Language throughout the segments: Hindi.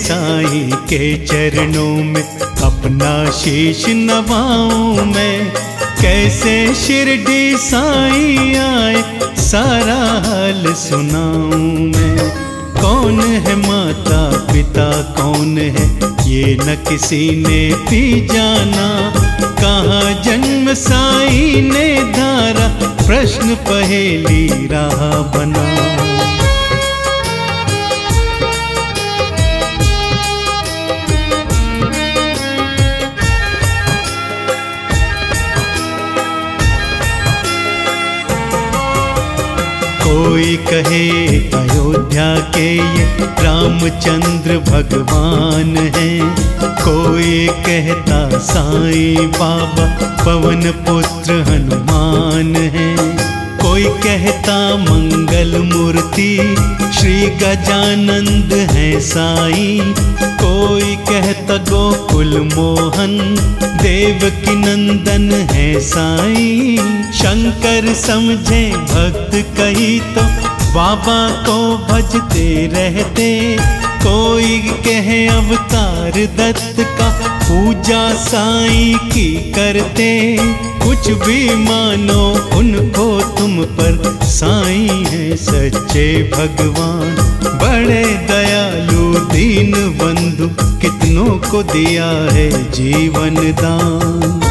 साईं के चरणों में अपना शीश नवाऊं मैं। कैसे शिरडी साईं आए सारा हाल सुनाऊं मैं। कौन है माता पिता कौन है ये न किसी ने भी जाना। कहाँ जन्म साईं ने धारा प्रश्न पहेली राह बना। कोई कहे अयोध्या के ये रामचंद्र भगवान हैं। कोई कहता साईं बाबा पवन पुत्र हनुमान हैं। कोई कहता मंगल मूर्ति श्री गजानंद है साईं। कोई कहता गोकुल मोहन देवकी नंदन है साईं। शंकर समझे भक्त कही तो बाबा को भजते रहते। कोई कहे अवतार दत्त का पूजा साईं की करते। कुछ भी मानो उनको तुम पर साईं है सच्चे भगवान। बड़े दयालु दीन बंधु कितनों को दिया है जीवन दान।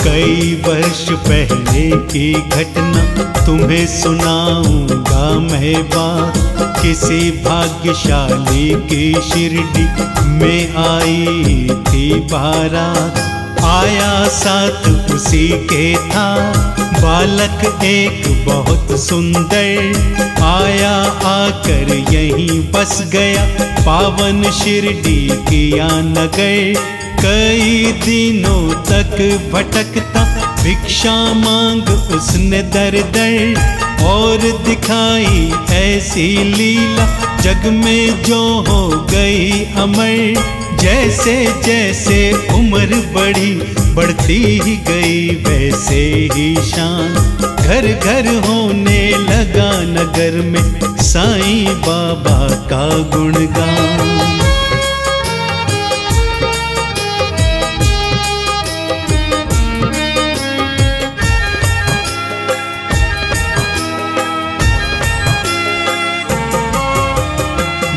कई वर्ष पहले की घटना तुम्हें सुनाऊंगा मैं बात। किसी भाग्यशाली की शिरडी में आई थी बारात। आया साथ उसी के था बालक एक बहुत सुंदर। आया आकर यहीं बस गया पावन शिरडी किया नगर। कई दिनों तक भटकता भिक्षा मांग उसने दर दर। और दिखाई ऐसी लीला जग में जो हो गई अमर। जैसे जैसे उम्र बढ़ी बढ़ती ही गई वैसे ही शान। घर घर होने लगा नगर में साईं बाबा का गुणगान।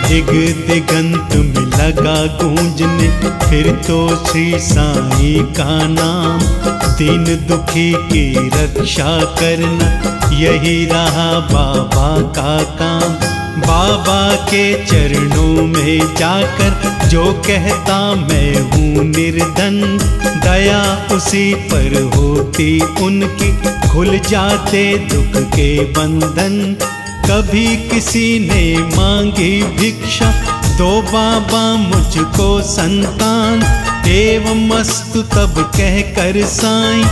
दिग दिगंत में लगा गूंजने फिर तो श्री साईं का नाम। दीन दुखी की रक्षा करना यही रहा बाबा का काम। बाबा के चरणों में जाकर जो कहता मैं हूँ निर्धन। दया उसी पर होती उनकी खुल जाते दुख के बंधन। कभी किसी ने मांगी भिक्षा दो बाबा मुझको संतान। एवं मस्तु तब कह कर साईं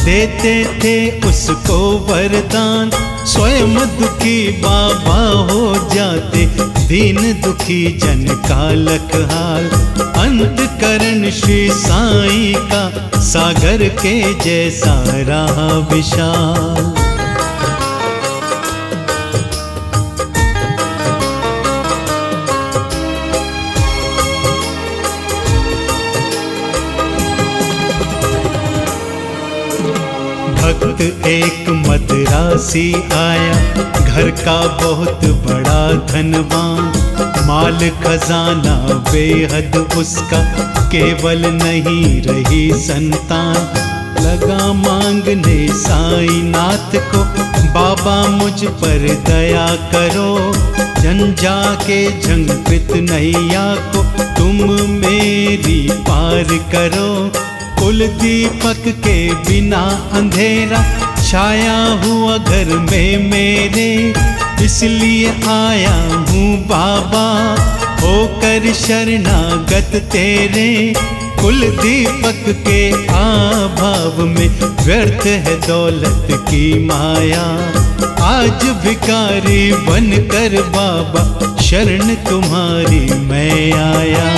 देते थे उसको वरदान। स्वयं दुखी बाबा हो जाते दीन दुखी जन का लकहाल। अंतकरण श्री साईं का सागर के जैसा रहा विशाल। भक्त एक मद्रासी आया घर का बहुत बड़ा धनवान। माल खजाना बेहद उसका केवल नहीं रही संतान। लगा मांगने साईं नाथ को बाबा मुझ पर दया करो। झंझा के झंकृत नैया को तुम मेरी पार करो। कुल दीपक के बिना अंधेरा छाया हुआ घर में मेरे। इसलिए आया हूँ बाबा होकर शरणागत तेरे। कुल दीपक के आभाव में व्यर्थ है दौलत की माया। आज भिखारी बनकर बाबा शरण तुम्हारी मैं आया।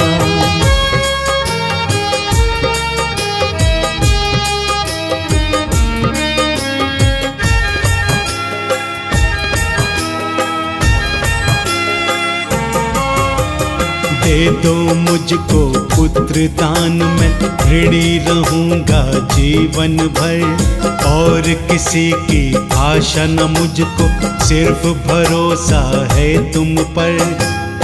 दो मुझको पुत्र दान, मैं ऋणी रहूंगा जीवन भर। और किसी की आशा न मुझको, सिर्फ भरोसा है तुम पर।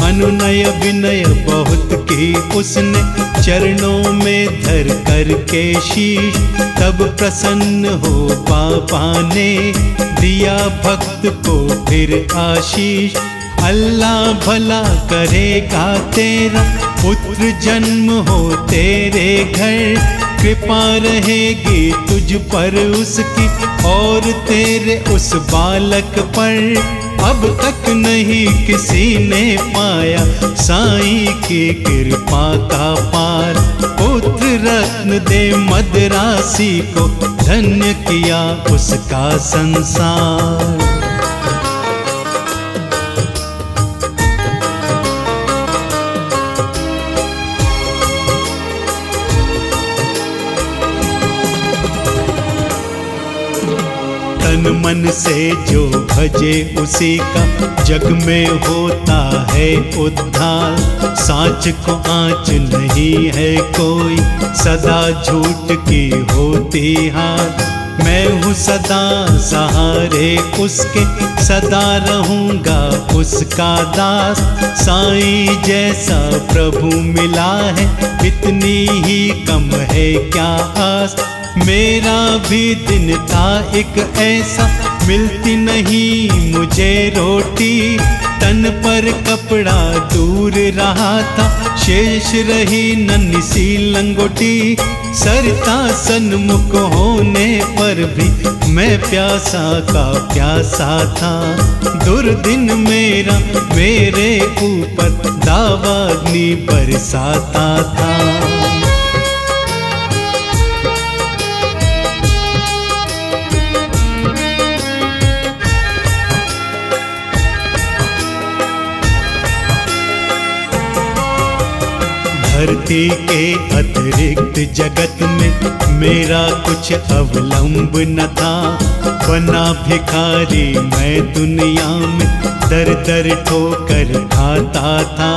अनुनय विनय बहुत की उसने, चरणों में धर कर के शीश। तब प्रसन्न हो बाबा ने, दिया भक्त को फिर आशीष। अल्लाह भला करेगा तेरा, पुत्र जन्म हो तेरे घर। कृपा रहेगी तुझ पर उसकी, और तेरे उस बालक पर। अब तक नहीं किसी ने पाया साईं की कृपा का पार। पुत्र रत्न दे मदरासी को, धन्य किया उसका संसार। तन मन से जो भजे उसी का, जग में होता है उद्धार। साँच को आँच नहीं है कोई, सदा झूठ की होती हार। मैं हूँ सदा सहारे उसके, सदा रहूँगा उसका दास। साईं जैसा प्रभु मिला है, इतनी ही कम है क्या आस। मेरा भी दिन था एक ऐसा, मिलती नहीं मुझे रोटी। तन पर कपड़ा दूर रहा था, शेष रही नन्ही सी लंगोटी। सरता सन्मुख होने पर भी मैं प्यासा का प्यासा था। दुर्दिन मेरा मेरे ऊपर दावाग्नि बरसाता था। धरती के अतिरिक्त जगत में मेरा कुछ अवलंब न था। बना भिखारी मैं दुनिया में, दर दर ठोकर खाता था।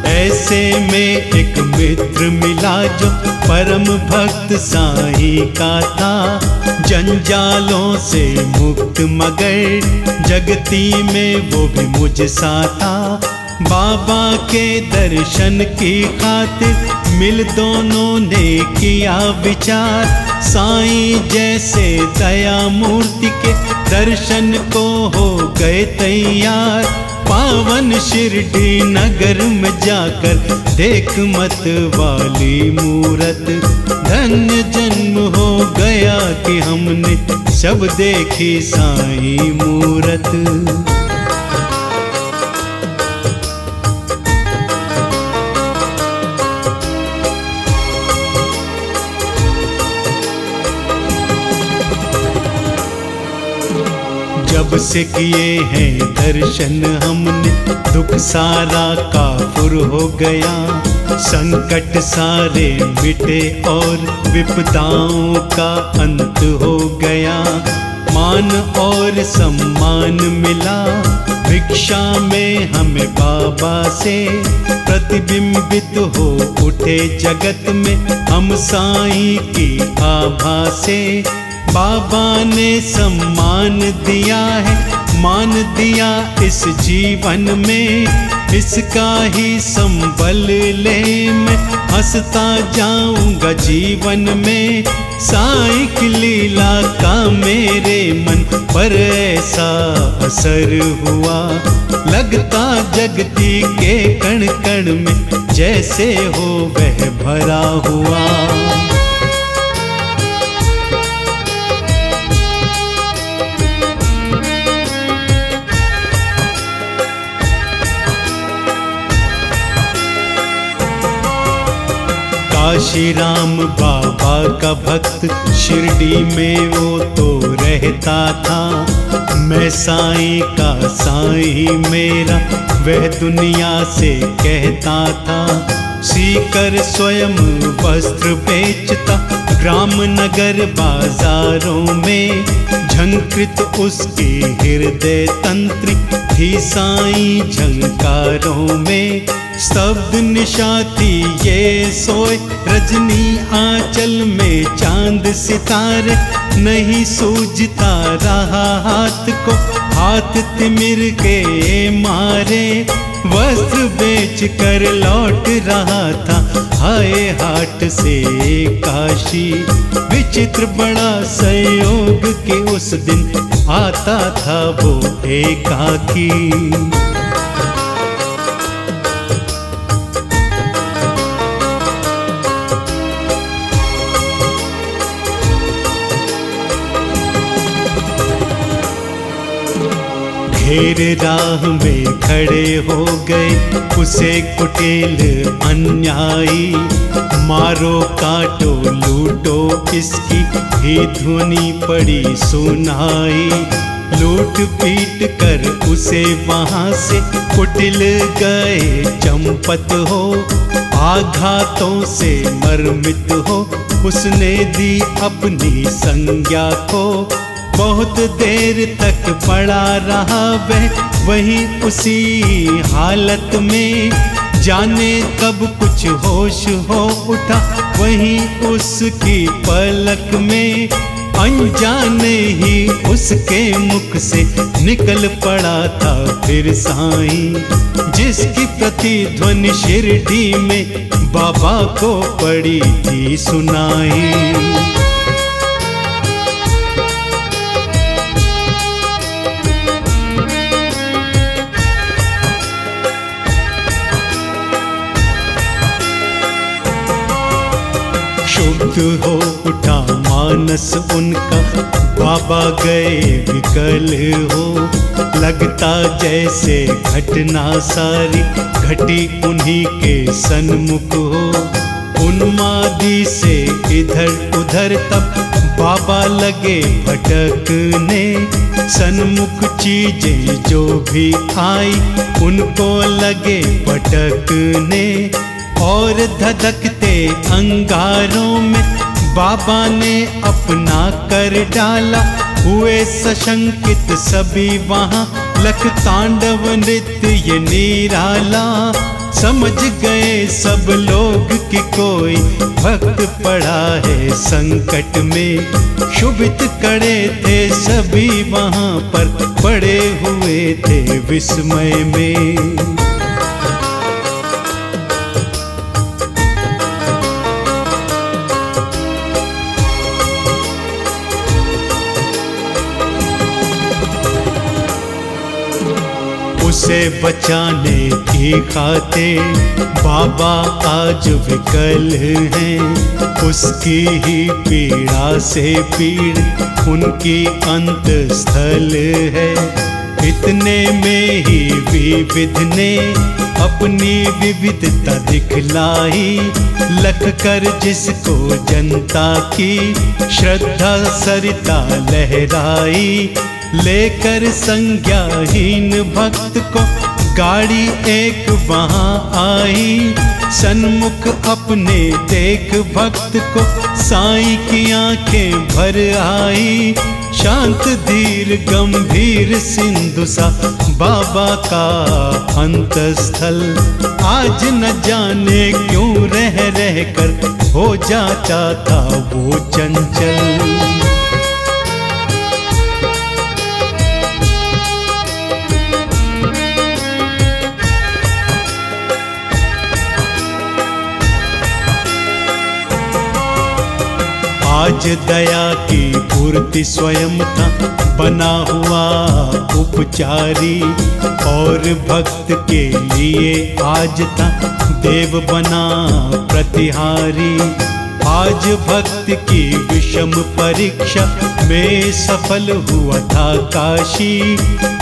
ऐसे में एक मित्र मिला जो परम भक्त साईं का था। जंजालों से मुक्त मगर जगती में वो भी मुझ सा था। बाबा के दर्शन की खातिर मिल दोनों ने किया विचार। साईं जैसे दया मूर्ति के दर्शन को हो गए तैयार। पावन शिरडी नगर में जाकर देख मत वाली मूरत। धन्य जन्म हो गया कि हमने सब देखी साईं मूरत। जब से किए हैं दर्शन हमने, दुख सारा काफुर हो गया। संकट सारे मिटे और विपदाओं का अंत हो गया। मान और सम्मान मिला भिक्षा में हमें बाबा से। प्रतिबिंबित हो उठे जगत में हम साईं की आभा से। बाबा ने सम्मान दिया है, मान दिया इस जीवन में। इसका ही संबल ले मैं हंसता जाऊंगा जीवन में। साईं की लीला का मेरे मन पर ऐसा असर हुआ। लगता जगती के कण कण में जैसे हो वह भरा हुआ। काशी राम बाबा का भक्त शिरडी में वो तो रहता था। मैं साईं का साईं मेरा वह दुनिया से कहता था। सीकर स्वयं वस्त्र बेचता ग्राम नगर बाजारों में। झंकृत उसकी हृदय तंत्री थी साईं झंकारों में। स्तब्ध निशा थी ये सोए, रजनी आंचल में चांद सितारे, नहीं सूझता रहा हाथ को, हाथ तिमिर के मारे, वस्त्र बेच कर लौट रहा था हाय हाट से काशी। विचित्र बड़ा संयोग के उस दिन आता था वो एकाकी। घेर राह में खड़े हो गए उसे कुटिल अन्यायी, मारो काटो लूटो इसकी ही धुनी पड़ी सुनाई। लूट पीट कर उसे वहां से कुटिल गए चंपत हो, आघातों से मर्मित हो उसने दी अपनी संज्ञा को। बहुत देर तक पड़ा रहा वह वहीं उसी हालत में, जाने कब कुछ होश हो उठा वहीं उसकी पलक में। अनजाने ही उसके मुख से निकल पड़ा था फिर साईं, जिसकी प्रतिध्वनि शिरडी में बाबा को पड़ी थी सुनाई। क्षुब्ध हो उठा मानस उनका, बाबा गए विकल हो, लगता जैसे घटना सारी घटी उन्हीं के सन्मुख हो। उन्मादी से इधर उधर तब बाबा लगे भटकने, सन्मुख चीजें जो भी आई उनको लगे पटकने। और धधकते अंगारों में बाबा ने अपना कर डाला, हुए सशंकित सभी वहां लख तांडव नृत्य ये निराला। समझ गए सब लोग कि कोई भक्त पड़ा है संकट में, क्षुभित खड़े थे सभी वहां पर पड़े हुए थे विस्मय में। उसे बचाने की खातिर बाबा आज विकल हैं, उसकी ही पीड़ा से पीड़ उनकी अंत स्थल है। इतने में ही विविध ने अपनी विविधता दिखलाई, लख कर जिसको जनता की श्रद्धा सरिता लहराई। लेकर संज्ञाहीन भक्त को गाड़ी एक वहां आई, सन्मुख अपने देख भक्त को साईं की आंखें भर आई। शांत धीर गंभीर सिंधु सा बाबा का अंतस्थल, आज न जाने क्यों रह रह कर हो जाता था वो चंचल। आज दया की पूर्ति स्वयं था बना हुआ उपचारी, और भक्त के लिए आज था देव बना प्रतिहारी। आज भक्त की विषम परीक्षा में सफल हुआ था काशी,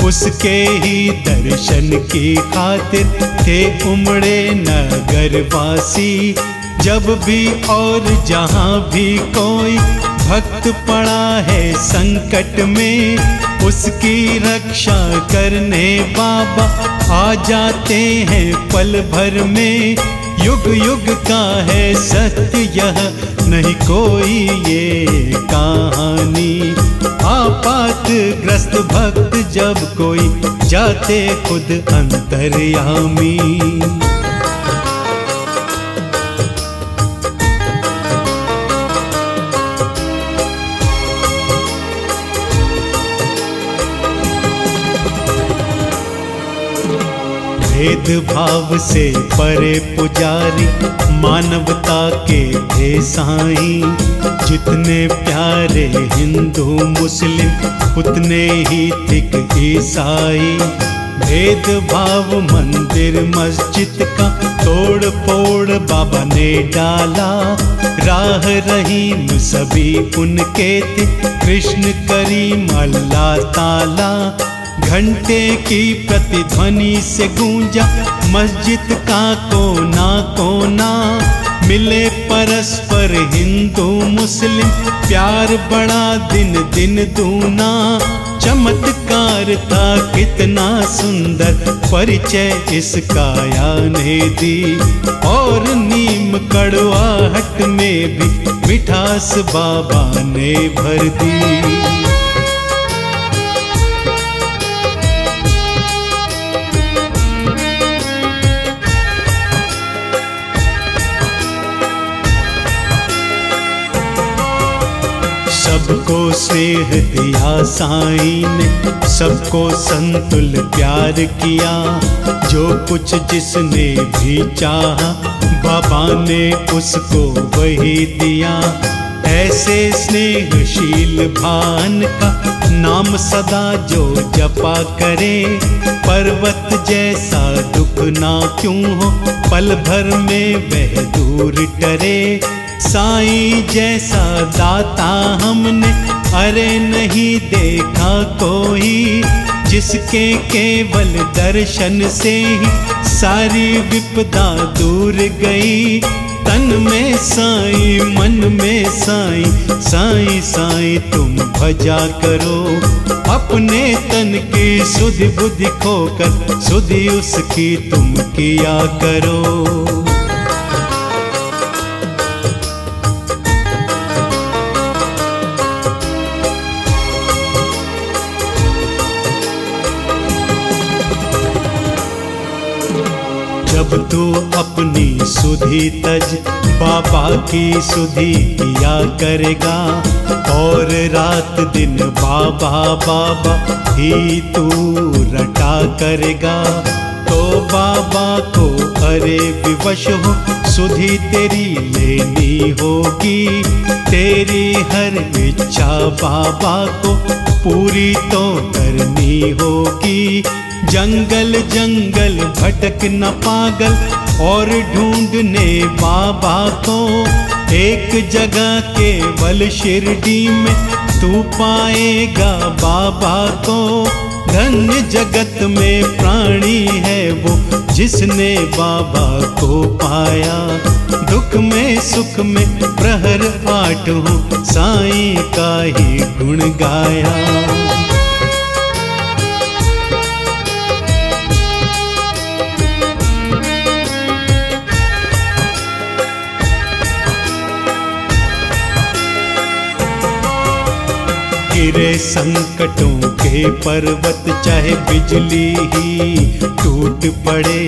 उसके ही दर्शन की खातिर थे उमड़े नगरवासी। जब भी और जहाँ भी कोई भक्त पड़ा है संकट में, उसकी रक्षा करने बाबा आ जाते हैं पल भर में। युग युग का है सत्य यह, नहीं कोई ये कहानी। आपातग्रस्त भक्त जब कोई जाते खुद अंतर्यामी। भेदभाव से परे पुजारी, मानवता के थे साईं। जितने प्यारे हिंदू मुस्लिम उतने ही थिक ईसाई। भेदभाव मंदिर मस्जिद का तोड़ फोड़ बाबा ने डाला। राह रहीम सभी उनके थे, कृष्ण करीम अल्लाह ताला। घंटे की प्रतिध्वनि से गूंजा मस्जिद का कोना कोना। मिले परस्पर हिंदू मुस्लिम, प्यार बड़ा दिन दिन दूना। चमत्कार था कितना सुंदर, परिचय इसका या ने दी। और नीम कड़वाहट में भी मिठास बाबा ने भर दी। सबको स्नेह दिया साईं ने, सबको संतुल प्यार किया। जो कुछ जिसने भी चाहा बाबा ने उसको वही दिया। ऐसे स्नेहशील भान का नाम सदा जो जपा करे। पर्वत जैसा दुख ना क्यों हो, पल भर में वह दूर टरे। साईं जैसा दाता हमने अरे नहीं देखा कोई, जिसके केवल दर्शन से ही सारी विपदा दूर गई। तन में साईं मन में साईं, साईं साईं तुम भजा करो। अपने तन की सुधि बुद्धि खोकर सुधि उसकी तुम किया करो। जब तू अपनी सुधि तज बाबा की सुधि किया करेगा। और रात दिन बाबा बाबा ही तू रटा करेगा। तो बाबा को अरे विवश हो, सुधि तेरी लेनी होगी। तेरी हर इच्छा बाबा को पूरी तो करनी होगी। जंगल जंगल भटक न पागल और ढूंढने बाबा को। एक जगह केवल शिरडी में तू पाएगा बाबा को। धन्य जगत में प्राणी है वो जिसने बाबा को पाया। दुख में सुख में प्रहर आठों साईं का ही गुण गाया। गिरे संकटों के पर्वत चाहे बिजली ही टूट पड़े।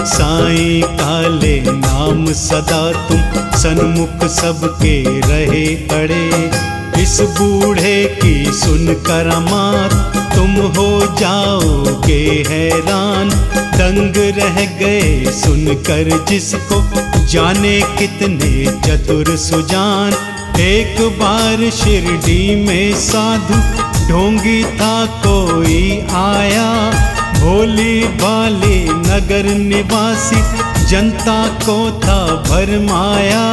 साईं काले नाम सदा तुम सन्मुख सबके रहे अड़े। इस बूढ़े की सुन करामात तुम हो जाओगे हैरान। दंग रह गए सुनकर जिसको, जाने कितने चतुर सुजान। एक बार शिरडी में साधु ढोंगी था कोई आया। भोली भाली नगर निवासी जनता को था भरमाया।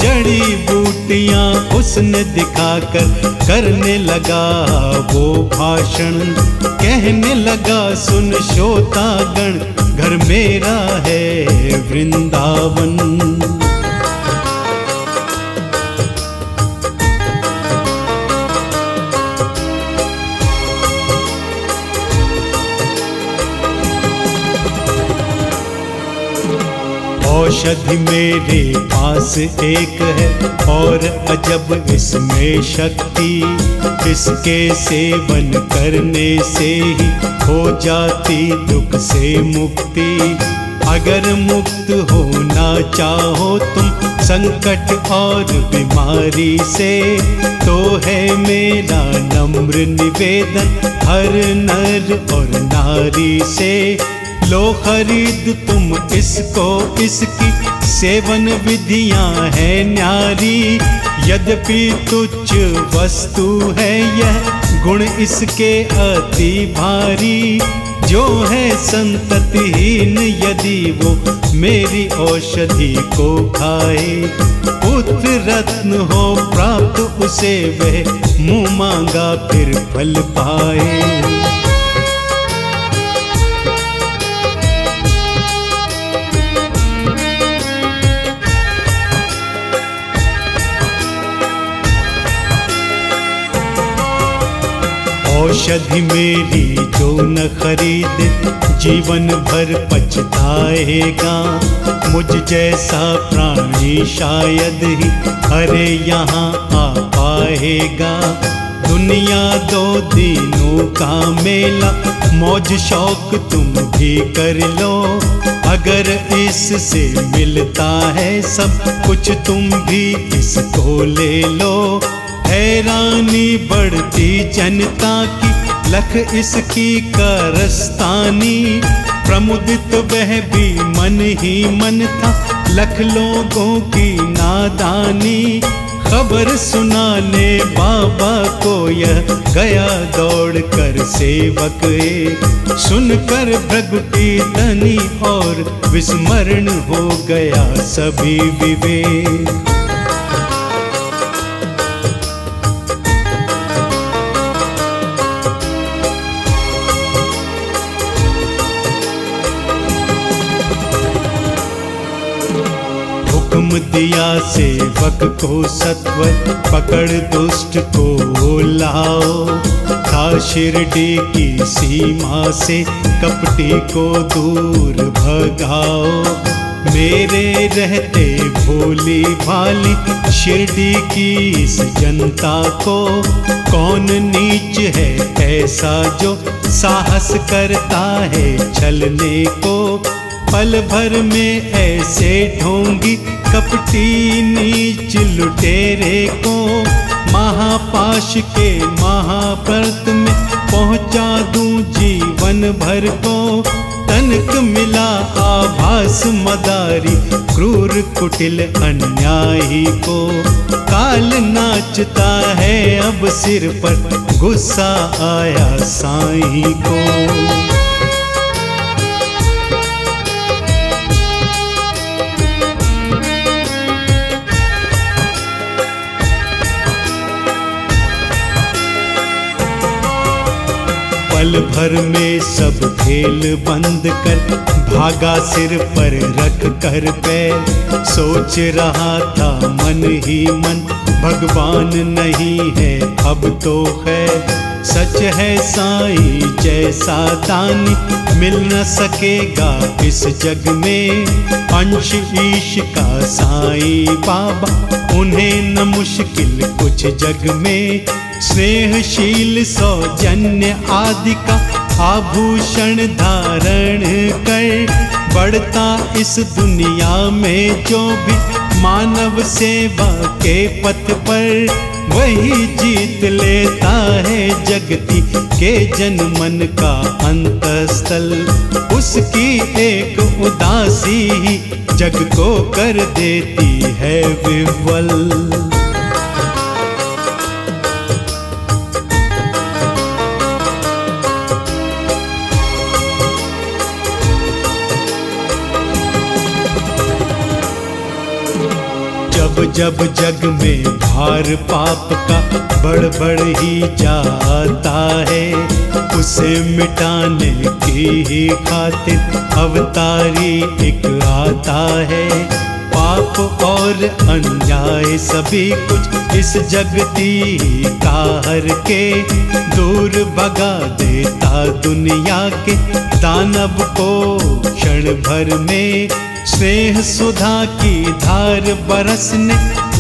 जड़ी बूटियां उसने दिखाकर करने लगा वो भाषण। कहने लगा सुन श्रोतागण, घर मेरा है वृंदावन। औषधि मेरे पास एक है और अजब इसमें शक्ति। इसके सेवन करने से ही हो जाती दुख से मुक्ति। अगर मुक्त होना चाहो तुम संकट और बीमारी से, तो है मेरा नम्र निवेदन हर नर और नारी से। लो खरीद तुम इसको, इसकी सेवन विधियां है न्यारी। यद्यपि तुच्छ वस्तु है यह, गुण इसके अति भारी। जो है संततिहीन यदि वो मेरी औषधि को खाए, पुत्र रत्न हो प्राप्त उसे वह मुँह मांगा फिर फल पाए। औषधि मेरी जो न खरीदे जीवन भर पछताएगा। मुझ जैसा प्राणी शायद ही अरे यहाँ आ पाएगा। दुनिया दो दिनों का मेला, मौज शौक तुम भी कर लो। अगर इससे मिलता है सब कुछ तुम भी इसको ले लो। हैरानी बढ़ती जनता की, लख इसकी कारस्तानी। प्रमुदित वह भी मन ही मन था, लख लोगों की नादानी। खबर सुनाने बाबा को यह गया दौड़ कर सेवक। सुनकर भ्रगुटी तनी और विस्मरण हो गया सभी विवेक। हुक्म दिया सेवक को सत्वर, पकड़ दुष्ट को लाओ। था शिरडी की सीमा से कपटी को दूर भगाओ। मेरे रहते भोली भाली शिरडी की इस जनता को, कौन नीच है ऐसा जो साहस करता है छलने को। पल भर में ऐसे ढोंगी कपटी नीच लुटेरे को, महापाश के महापर्त में पहुंचा दूं जीवन भर को। तनक मिला आभास मदारी क्रूर कुटिल अन्यायी को। काल नाचता है अब सिर पर, गुस्सा आया साईं को। पल भर में सब खेल बंद कर, भागा सिर पर रख कर पैर। सोच रहा था मन ही मन, भगवान नहीं है अब तो है। सच है साईं जैसा दानी मिल न सकेगा इस जग में। अंश ईश का साईं बाबा, उन्हें न मुश्किल कुछ जग में। स्नेहशील सौजन्य आदि का आभूषण धारण कर, बढ़ता इस दुनिया में जो भी मानव सेवा के पथ पर। वही जीत लेता है जगती के जन मन का अंतस्थल। उसकी एक उदासी ही जग को कर देती है विह्वल। जब जग में भार पाप का बढ़ बढ़ ही जाता है, उसे मिटाने की ही खातिर अवतारी एक आता है। पाप और अन्याय सभी कुछ इस जगती का हर के, दूर भगा देता दुनिया के दानव को क्षण भर में। स्नेह सुधा की धार बरसने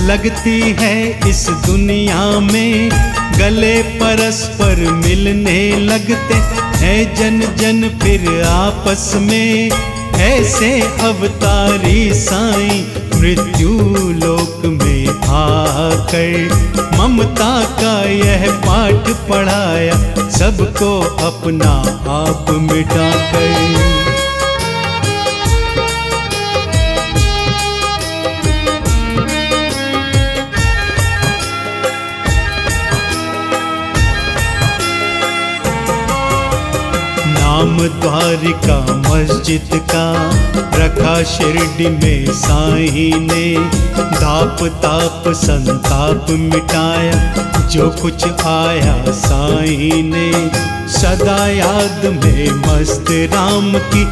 लगती है इस दुनिया में। गले परस्पर मिलने लगते हैं जन जन फिर आपस में। ऐसे अवतारी साईं मृत्यु लोक में आकर ममता का यह पाठ पढ़ाया, सबको अपना आप मिटाकर। नाम द्वारिका मस्जिद का रखा शिरडी में साईं ने। दाप ताप संताप मिटाया जो कुछ आया साईं ने। सदा याद में मस्त राम की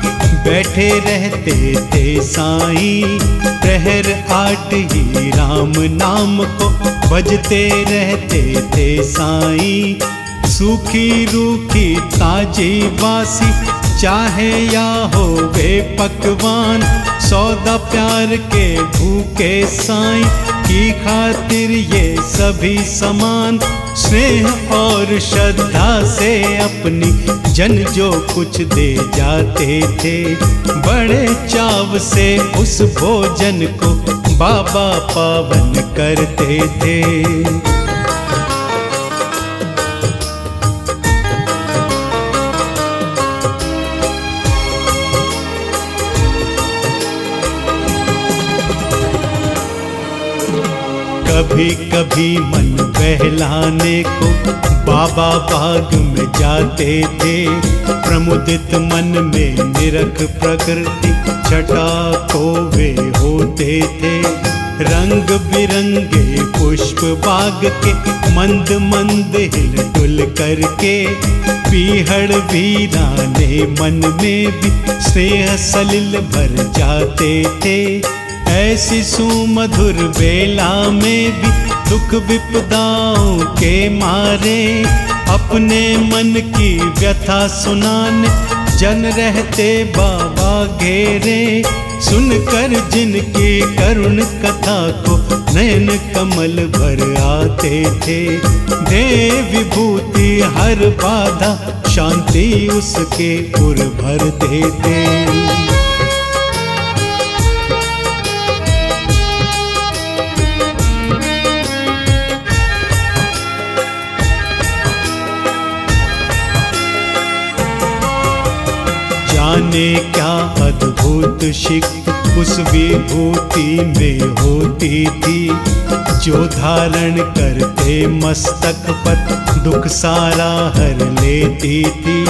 बैठे रहते थे साईं। प्रहर 8 ही राम नाम को बजते रहते थे साईं। सूखी रूखी ताजी बासी चाहे या हो वे पकवान, सौदा प्यार के भूखे साईं की खातिर ये सभी समान। स्नेह और श्रद्धा से अपनी जन जो कुछ दे जाते थे, बड़े चाव से उस भोजन को बाबा पावन करते थे। कभी कभी मन बहलाने को बाबा बाग में जाते थे। प्रमुदित मन में निरख प्रकृति छटा को वे होते थे। रंग बिरंगे पुष्प बाग के मंद मंद हिलडुल करके, पीहड़ वीराने मन में भी स्नेह सलिल भर जाते थे। ऐसी सुमधुर बेला में भी दुख विपदाओं के मारे, अपने मन की व्यथा सुनाने जन रहते बाबा घेरे। सुनकर जिनकी करुण कथा को नयन कमल भर आते थे। दे विभूति हर बाधा शांति उसके पुर भरते थे। जाने क्या अद्भुत शिक्त उस विभूति में होती थी, जो धारण करते मस्तक पर दुख सारा हर लेती थी।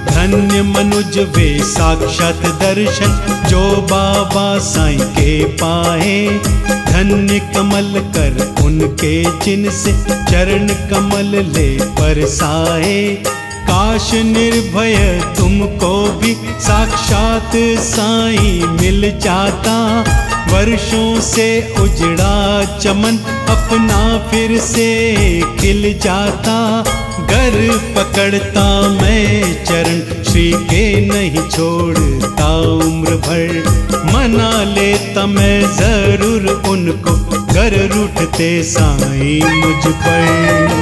धन्य मनुज वे साक्षात दर्शन जो बाबा साईं के पाए। धन्य कमल कर उनके जिन से चरण कमल ले बरसाए। काश निर्भय तुमको भी साक्षात साईं मिल जाता। वर्षों से उजड़ा चमन अपना फिर से खिल जाता। घर पकड़ता मैं चरण श्री के नहीं छोड़ता उम्र भर। मना लेता मैं जरूर उनको, घर रूठते साईं मुझ पर।